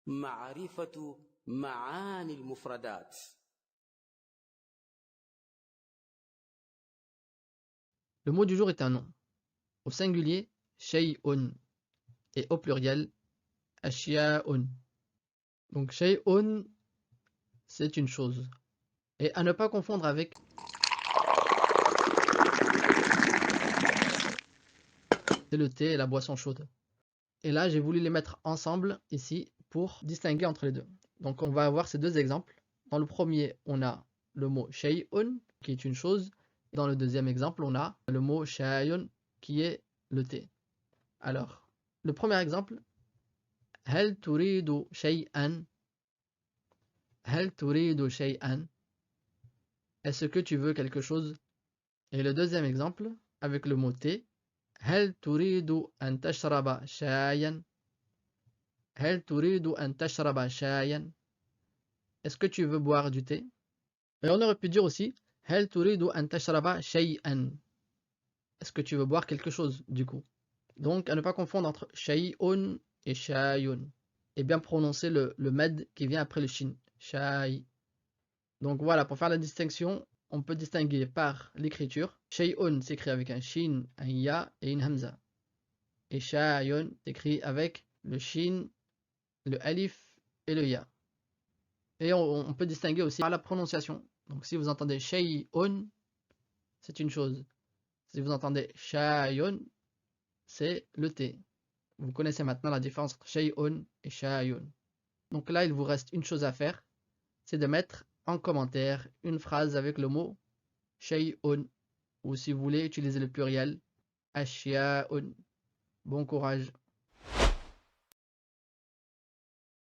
معرفة معاني المفردات. Le mot du jour est un nom. Au singulier, shay'un. Et au pluriel, ashya'un. Donc shay'un, c'est une chose. Et à ne pas confondre avec c'est le thé et la boisson chaude. Et là, j'ai voulu les mettre ensemble ici pour distinguer entre les deux. Donc on va avoir ces deux exemples. Dans le premier, on a le mot shay'un, qui est une chose. Et dans le deuxième exemple, on a le mot shay'un, qui est le thé. Alors, le premier exemple, هل تريد شيئا? هل تريد شيئا? Est-ce que tu veux quelque chose? Et le deuxième exemple, avec le mot thé, هل تريد أن تشرب شايا? هل تريد أن تشرب شايا? Est-ce que tu veux boire du thé? Et on aurait pu dire aussi هل تريد أن تشرب شيئا? Est-ce que tu veux boire quelque chose du coup? Donc à ne pas confondre entre شيء et شاي. Et bien prononcer le med qui vient après le shin. شاي. Donc voilà, pour faire la distinction, on peut distinguer par l'écriture. Shay'un s'écrit avec un shin, un ya et une hamza. Et shay'un s'écrit avec le shin, le alif et le ya. Et on peut distinguer aussi par la prononciation. Donc si vous entendez shay'un, c'est une chose. Si vous entendez shay'un, c'est le thé. Vous connaissez maintenant la différence entre shay'un et shay'un. Donc là, il vous reste une chose à faire, c'est de mettre en commentaire une phrase avec le mot shay'un, ou si vous voulez utiliser le pluriel, ashya'un. Bon courage.